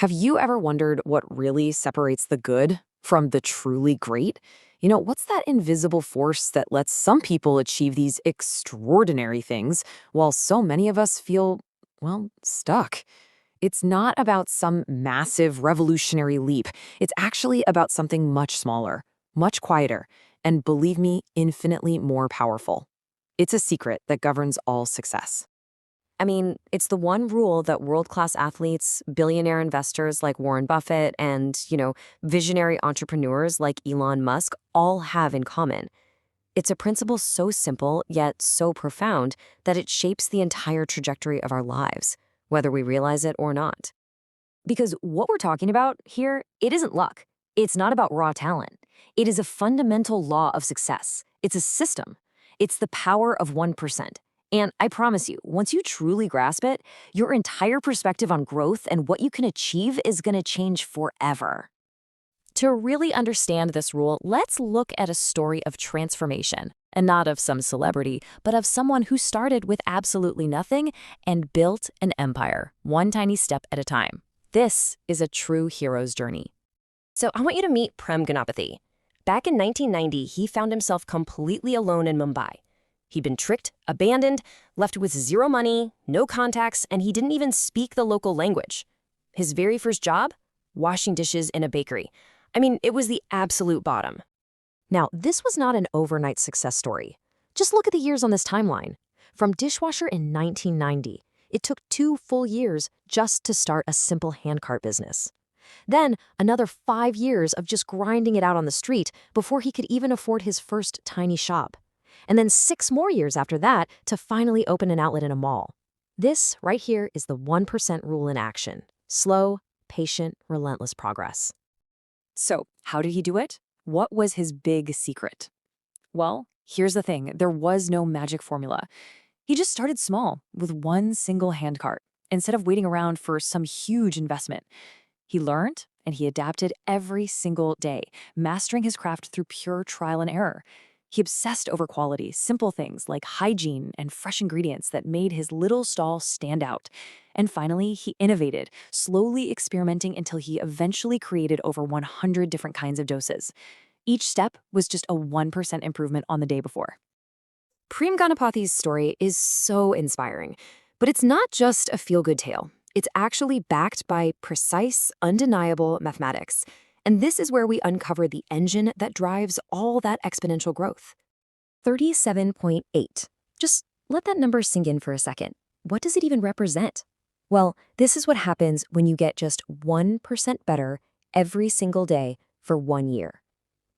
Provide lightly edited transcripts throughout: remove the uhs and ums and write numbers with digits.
Have you ever wondered what really separates the good from the truly great? What's that invisible force that lets some people achieve these extraordinary things while so many of us feel, well, stuck? It's not about some massive revolutionary leap. It's actually about something much smaller, much quieter, and believe me, infinitely more powerful. It's a secret that governs all success. I mean, it's the one rule that world-class athletes, billionaire investors like Warren Buffett, and, visionary entrepreneurs like Elon Musk all have in common. It's a principle so simple yet so profound that it shapes the entire trajectory of our lives, whether we realize it or not. Because what we're talking about here, it isn't luck. It's not about raw talent. It is a fundamental law of success. It's a system. It's the power of 1%. And I promise you, once you truly grasp it, your entire perspective on growth and what you can achieve is going to change forever. To really understand this rule, let's look at a story of transformation, and not of some celebrity, but of someone who started with absolutely nothing and built an empire, one tiny step at a time. This is a true hero's journey. So I want you to meet Prem Ganapathy. Back in 1990, he found himself completely alone in Mumbai. He'd been tricked, abandoned, left with zero money, no contacts, and he didn't even speak the local language. His very first job? Washing dishes in a bakery. I mean, it was the absolute bottom. Now, this was not an overnight success story. Just look at the years on this timeline. From dishwasher in 1990, it took 2 full years just to start a simple handcart business. Then, another 5 years of just grinding it out on the street before he could even afford his first tiny shop. And then 6 more years after that to finally open an outlet in a mall. This right here is the 1% rule in action. Slow, patient, relentless progress. So, how did he do it? What was his big secret? Well, here's the thing. There was no magic formula. He just started small with one single handcart instead of waiting around for some huge investment. He learned and he adapted every single day, mastering his craft through pure trial and error. He obsessed over quality, simple things like hygiene and fresh ingredients that made his little stall stand out. And finally, he innovated, slowly experimenting until he eventually created over 100 different kinds of doses. Each step was just a 1% improvement on the day before. Prem Ganapathy's story is so inspiring, but it's not just a feel-good tale. It's actually backed by precise, undeniable mathematics. And this is where we uncover the engine that drives all that exponential growth. 37.8. Just let that number sink in for a second. What does it even represent? Well, this is what happens when you get just 1% better every single day for 1 year.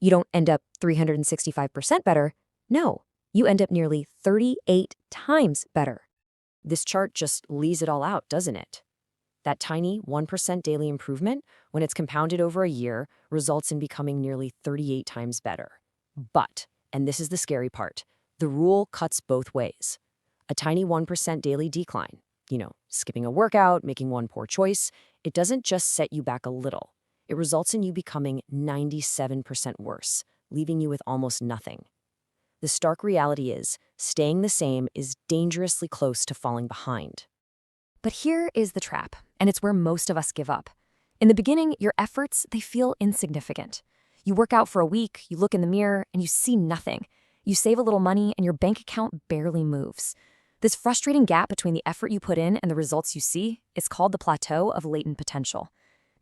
You don't end up 365% better. No, you end up nearly 38 times better. This chart just lays it all out, doesn't it? That tiny 1% daily improvement, when it's compounded over a year, results in becoming nearly 38 times better. But, and this is the scary part, the rule cuts both ways. A tiny 1% daily decline, skipping a workout, making one poor choice, it doesn't just set you back a little. It results in you becoming 97% worse, leaving you with almost nothing. The stark reality is, staying the same is dangerously close to falling behind. But here is the trap, and it's where most of us give up. In the beginning, your efforts, they feel insignificant. You work out for a week, you look in the mirror, and you see nothing. You save a little money, and your bank account barely moves. This frustrating gap between the effort you put in and the results you see is called the plateau of latent potential.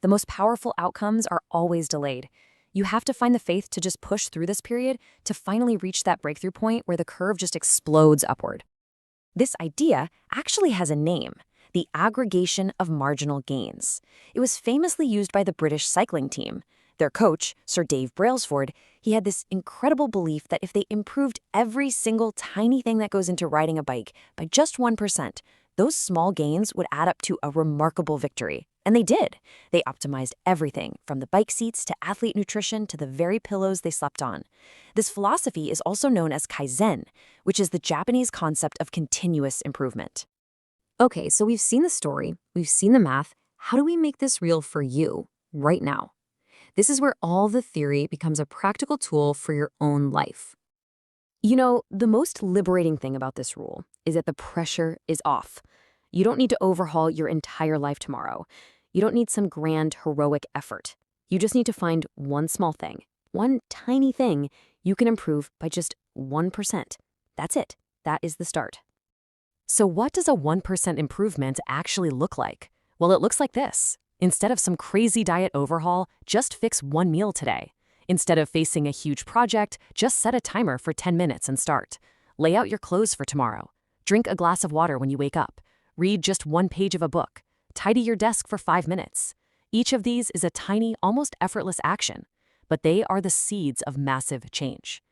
The most powerful outcomes are always delayed. You have to find the faith to just push through this period to finally reach that breakthrough point where the curve just explodes upward. This idea actually has a name. The aggregation of marginal gains. It was famously used by the British cycling team. Their coach, Sir Dave Brailsford, he had this incredible belief that if they improved every single tiny thing that goes into riding a bike by just 1%, those small gains would add up to a remarkable victory. And they did. They optimized everything, from the bike seats to athlete nutrition to the very pillows they slept on. This philosophy is also known as Kaizen, which is the Japanese concept of continuous improvement. Okay, so we've seen the story, we've seen the math. How do we make this real for you right now? This is where all the theory becomes a practical tool for your own life. The most liberating thing about this rule is that the pressure is off. You don't need to overhaul your entire life tomorrow. You don't need some grand, heroic effort. You just need to find one small thing, one tiny thing you can improve by just 1%. That's it. That is the start. So what does a 1% improvement actually look like? Well, it looks like this. Instead of some crazy diet overhaul, just fix one meal today. Instead of facing a huge project, just set a timer for 10 minutes and start. Lay out your clothes for tomorrow. Drink a glass of water when you wake up. Read just one page of a book. Tidy your desk for 5 minutes. Each of these is a tiny, almost effortless action, but they are the seeds of massive change.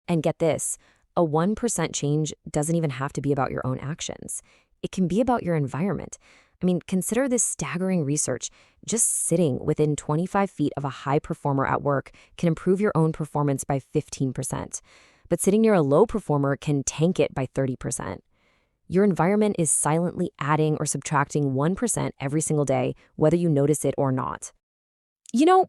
And get this, a 1% change doesn't even have to be about your own actions. It can be about your environment. I mean, consider this staggering research. Just sitting within 25 feet of a high performer at work can improve your own performance by 15%. But sitting near a low performer can tank it by 30%. Your environment is silently adding or subtracting 1% every single day, whether you notice it or not.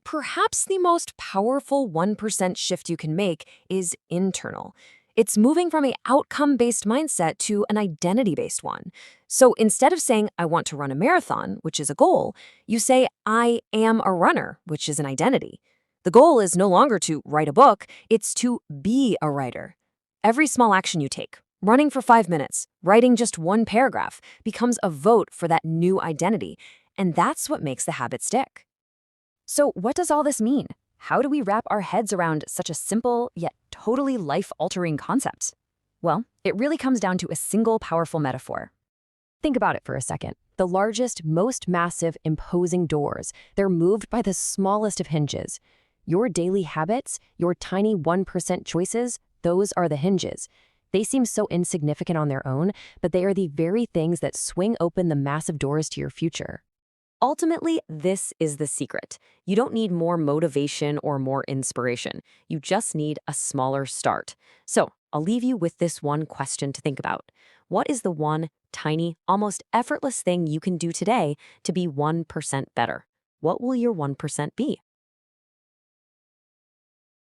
Perhaps the most powerful 1% shift you can make is internal. It's moving from an outcome-based mindset to an identity-based one. So instead of saying, I want to run a marathon, which is a goal, you say, I am a runner, which is an identity. The goal is no longer to write a book, it's to be a writer. Every small action you take, running for 5 minutes, writing just one paragraph, becomes a vote for that new identity, and that's what makes the habit stick. So what does all this mean? How do we wrap our heads around such a simple yet totally life-altering concept? Well, it really comes down to a single powerful metaphor. Think about it for a second. The largest, most massive, imposing doors, they're moved by the smallest of hinges. Your daily habits, your tiny 1% choices, those are the hinges. They seem so insignificant on their own, but they are the very things that swing open the massive doors to your future. Ultimately, this is the secret. You don't need more motivation or more inspiration. You just need a smaller start. So, I'll leave you with this one question to think about. What is the one tiny, almost effortless thing you can do today to be 1% better? What will your 1% be?